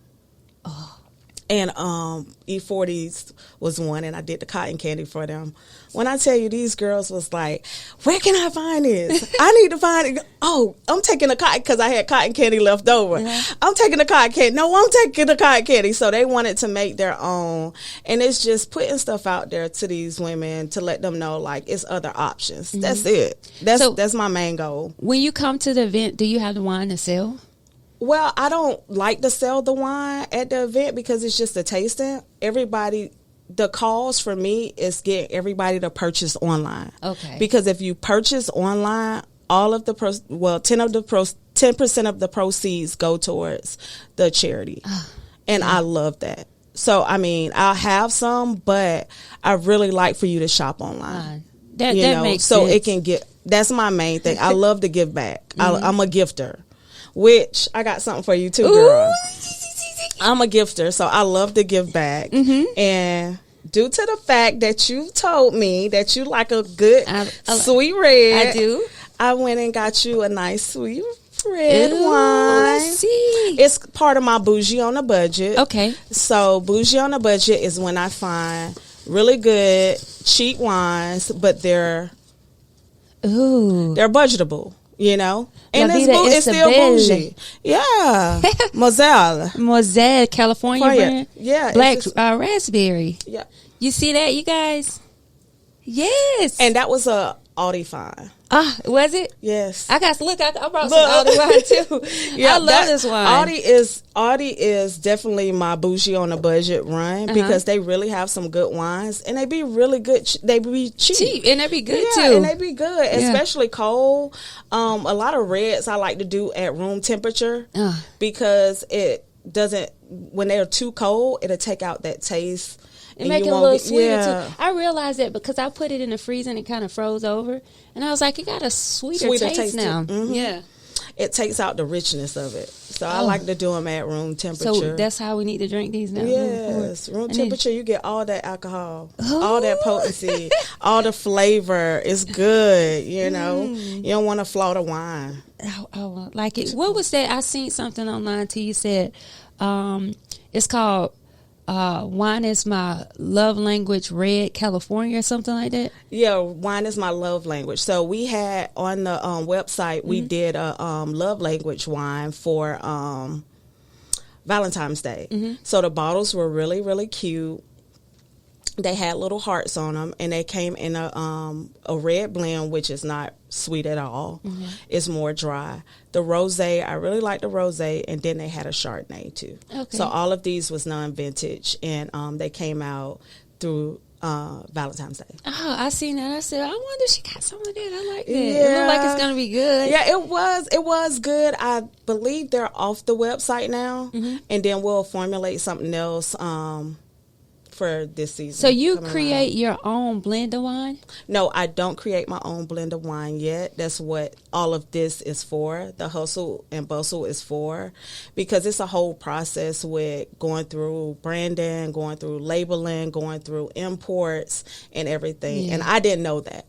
And E40s was one, and I did the cotton candy for them. When I tell you, these girls was like, where can I find this? I need to find it. Oh, I'm taking the cotton, because I had cotton candy left over. I'm taking the cotton candy. No, I'm taking the cotton candy. So they wanted to make their own. And it's just putting stuff out there to these women to let them know, like, it's other options. That's it. That's my main goal. When you come to the event, do you have the wine to sell? Well, I don't like to sell the wine at the event because it's just a tasting. The cause for me is getting everybody to purchase online. Okay. Because if you purchase online, all of the 10% of the proceeds go towards the charity. And I love that. So, I mean, I'll have some, but I really like for you to shop online. That makes so sense. it can that's my main thing. I love to give back. I'm a gifter. Which I got something for you too, girl. I'm a gifter, so I love to give back. And due to the fact that you told me that you like a good sweet red, I do. I went and got you a nice sweet red wine. Let's see. It's part of my Bougie on a Budget. Okay. So Bougie on a Budget is when I find really good cheap wines, but they're budgetable. You know, and it's still bougie. Yeah, Moselle, California brand. Yeah, black raspberry. Yeah, you see that, you guys? Yes, and that was a Audi fine. Was it? Yes. I got to look. I brought some Audi wine too. Yeah, I love this wine. Audi is definitely my Bougie on a Budget run because they really have some good wines and they be really good. They be cheap and they be good too. And they be good, especially cold. A lot of reds I like to do at room temperature because it doesn't. When they're too cold, it'll take out that taste. And make it a little sweeter too. I realized that because I put it in the freezer and it kind of froze over, and I was like, it got a sweeter taste now. Yeah, it takes out the richness of it. So I like to do them at room temperature. So that's how we need to drink these now. Yes, room temperature. You get all that alcohol, all that potency, all the flavor. It's good. You know, you don't want to flaw the wine. I like it. What was that? I seen something online too. You said it's called. Wine is my love language, red California or something like that. Yeah, wine is my love language. So we had on the website, we did a love language wine for Valentine's Day. So the bottles were really, really cute. They had little hearts on them, and they came in a red blend, which is not sweet at all. It's more dry. The rosé, I really like the rosé, and then they had a Chardonnay too. Okay. So all of these was non-vintage, and they came out through Valentine's Day. Oh, I seen that. I said, I wonder if she got some of that. I like that. Yeah. It looked like it's gonna be good. Yeah, it was good. I believe they're off the website now, and then we'll formulate something else. For this season. So you create your own blend of wine? No, I don't create my own blend of wine yet. That's what all of this is for. The hustle and bustle is for, because it's a whole process with going through branding, going through labeling, going through imports and everything. And I didn't know that.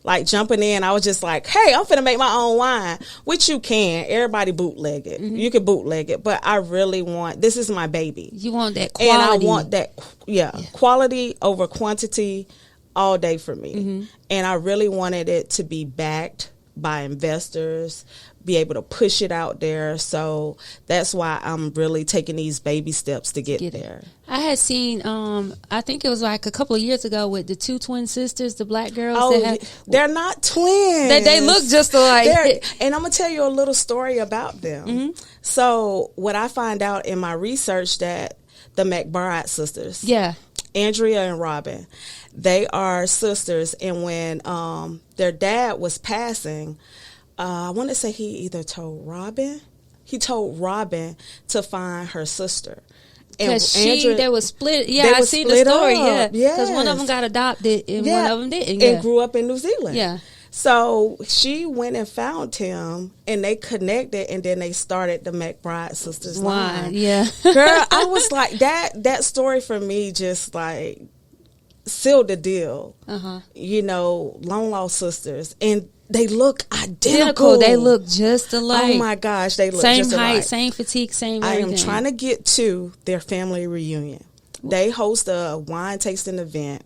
Like jumping in, I was just like, hey, I'm finna make my own wine, which you can. Everybody bootleg it. You can bootleg it. But I really this is my baby. You want that quality. And I want that, quality over quantity all day for me. And I really wanted it to be backed by investors, be able to push it out there. So that's why I'm really taking these baby steps to get there. I had seen, I think it was like a couple of years ago with the two twin sisters, the black girls. Oh, they're not twins. They look just alike. And I'm going to tell you a little story about them. So what I find out in my research that the McBride sisters, Andrea and Robin, they are sisters. And when their dad was passing, I want to say he told Robin to find her sister. Because they were split. Yeah, I see the story. Up. Because one of them got adopted and one of them didn't. And grew up in New Zealand. Yeah. So she went and found him, and they connected, and then they started the McBride sisters line. Yeah. Girl, I was like, that story for me just like sealed the deal. You know, long lost sisters. And They look identical. They look just alike. Oh my gosh, they look same just height, alike. same fatigue, same I everything. am trying to get to their family reunion. They host a wine tasting event.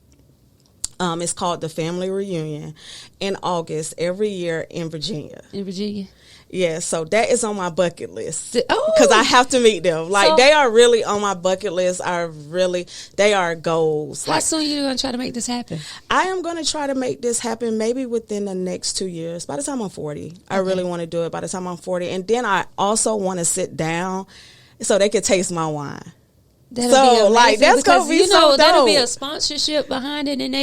It's called the Family Reunion in August every year in Virginia. In Virginia. Yeah, so that is on my bucket list Oh. because I have to meet them. Like So- they are really on my bucket list. They are goals. How Like soon you gonna try to make this happen? I am going to try to make this happen maybe within the next 2 years. By the time I'm 40, I really want to do it by the time I'm 40. And then I also want to sit down so they can taste my wine. That'll So, be amazing like, that's because, gonna be so that'll be dope. a sponsorship behind it, and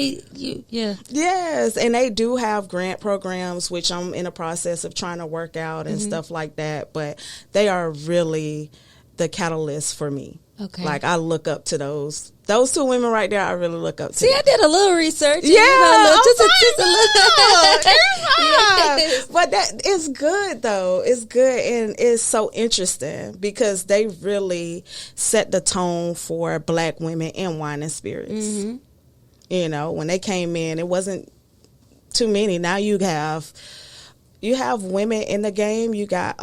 yeah. Yes, and they do have grant programs, which I'm in the process of trying to work out and stuff like that. But they are really the catalyst for me. Okay. Like I look up to those two women right there. I really look up to. See, them. I did a little research. Yeah, just a Yes. But that is good though. It's good and it's so interesting because they really set the tone for Black women in wine and spirits. Mm-hmm. You know, when they came in, it wasn't too many. Now you have women in the game. You got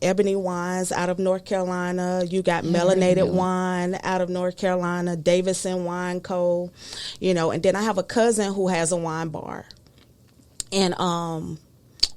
Ebony Wines out of North Carolina. You got Melanated Wine out of North Carolina. Davison Wine Co. You know, and then I have a cousin who has a wine bar in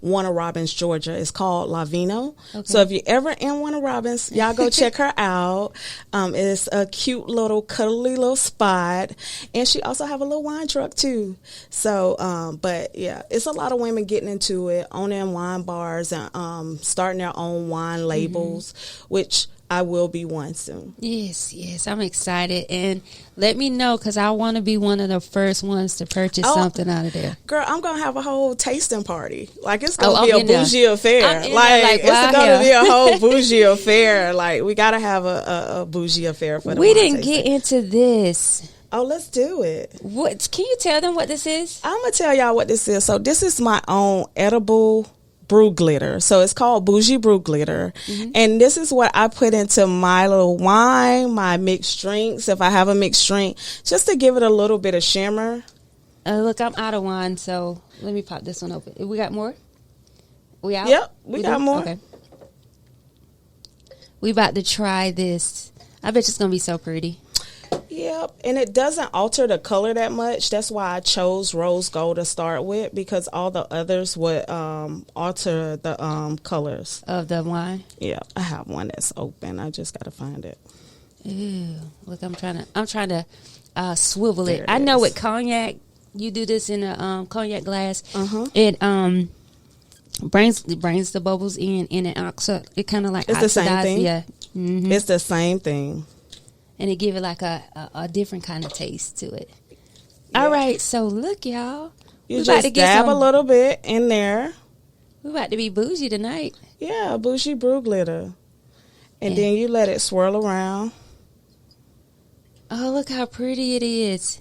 Warner Robins, Georgia. It's called Lavino. Okay. So if you're ever in Warner Robins, y'all go check her out. It's a cute little cuddly little spot, and she also have a little wine truck too. So, but yeah, it's a lot of women getting into it, owning wine bars and starting their own wine labels, which I will be one soon. Yes, I'm excited, and let me know because I want to be one of the first ones to purchase something out of there. Girl, I'm gonna have a whole tasting party. Like it's gonna be I'm a in there. bougie affair. I'm like, It's wow, gonna yeah. be a whole bougie affair. Like we gotta have a bougie affair for the We wine didn't tasting. get into this. Oh, let's do it. What can you tell them what this is? I'm gonna tell y'all what this is. So this is my own edible brew glitter. So it's called Bougie Brew Glitter. And this is what I put into my little wine, my mixed drinks, if I have a mixed drink, just to give it a little bit of shimmer. Look, I'm out of wine, so let me pop this one open. We got more? We out? Yep, we got do? more. Okay. We about to try this. I bet it's going to be so pretty. Yep, and it doesn't alter the color that much. That's why I chose rose gold to start with, because all the others would alter the colors Of the wine? Yeah, I have one that's open. I just got to find it. Ooh, look, I'm trying to swivel There it. it I know is. with cognac, you do this in a cognac glass. Uh-huh. It brings the bubbles in, and it kind of like It's the same oxidizes. thing? Yeah, It's the same thing. and it give it like a different kind of taste to it. All right, so look, y'all. You We about to just get dab a some- little bit in there. We about to be bougie tonight. Yeah, Bougie Brew Glitter. And Yeah. then you let it swirl around. Oh, look how pretty it is.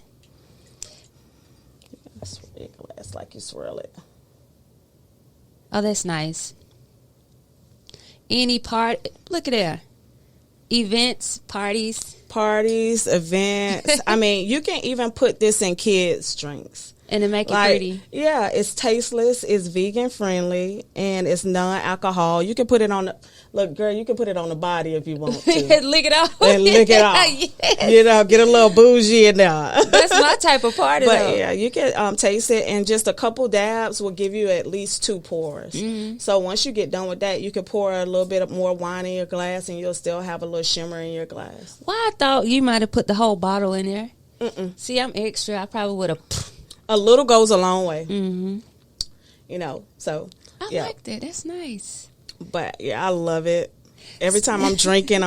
It's like you swirl it. Oh, that's nice. Any part, look at there. Events, parties, Parties, events. I mean, you can even put this in kids' drinks. and to make it Like, pretty. yeah, it's tasteless, it's vegan friendly, and it's non-alcohol. You can put it on the, look, girl, you can put it on the body if you want to. Lick it off. And lick it off. Yes. You know, get a little bougie in there. That's my type of party, But though. yeah, you can taste it, and just a couple dabs will give you at least 2 pours. Mm-hmm. So once you get done with that, you can pour a little bit more wine in your glass, and you'll still have a little shimmer in your glass. Well, I thought you might have put the whole bottle in there. Mm-mm. See, I'm extra. I probably would have. A little goes a long way. Mm-hmm. You know, so I yeah. like that. That's nice. But yeah, I love it. Every time I'm drinking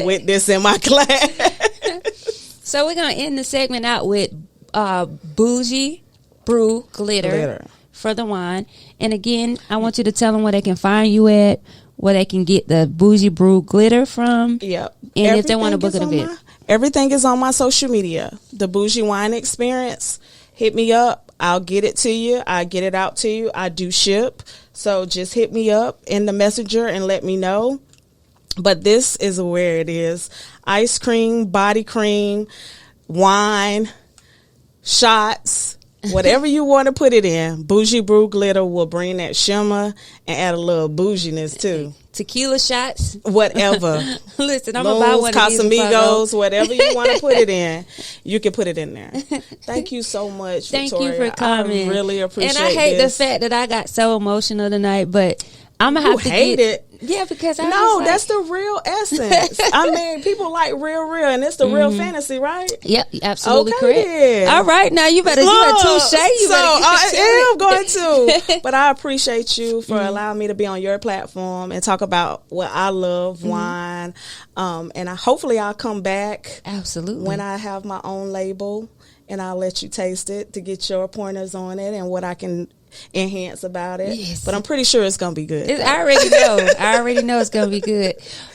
with this in my glass. So we're gonna end the segment out with Bougie Brew Glitter for the wine. And again, I want you to tell them where they can find you at, where they can get the Bougie Brew Glitter from. Yep. And if they want to book an event. Everything is on my social media. The Bougie Wine Experience. Hit me up. I'll get it to you. I get it out to you. I do ship. So just hit me up in the messenger and let me know. But this is where it is. Ice cream, body cream, wine, shots, Whatever you want to put it in. Bougie Brew Glitter will bring that shimmer and add a little bouginess too. Tequila shots. Whatever. Listen, I'm going to buy one of these. Casamigos, whatever you want to put it in, you can put it in there. Thank you so much, Thank Victoria. you for coming. I really appreciate it. And I hate the fact that I got so emotional tonight, but I'm going to have to hate it. Yeah, because I No, like, that's the real essence. I mean, people like real, and it's the real fantasy, right? Yep, absolutely Okay, correct. then. All right, now you better touche. I am going to. But I appreciate you for allowing me to be on your platform and talk about what I love, wine. And hopefully I'll come back. Absolutely. When I have my own label, and I'll let you taste it to get your pointers on it and what I can enhance about it. Yes. But I'm pretty sure it's gonna be good. I already know it's gonna be good.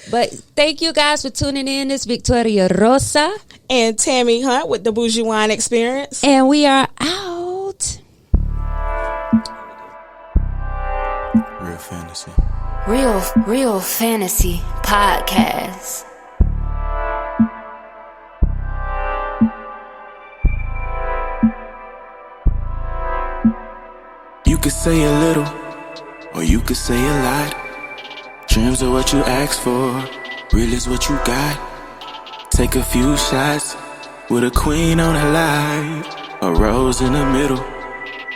But thank you guys for tuning in. It's Victoria Rosa and Tammy Hunt with the Bougie Wine Experience, and we are out. Real fantasy. Real Fantasy Podcast. You could say a little, or you could say a lot. Dreams are what you ask for, real is what you got. Take a few shots with a queen on her line, a rose in the middle,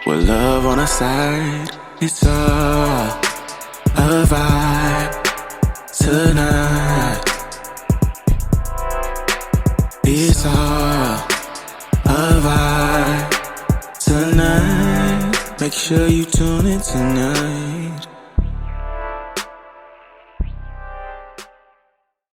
with love on her side. It's all a vibe tonight.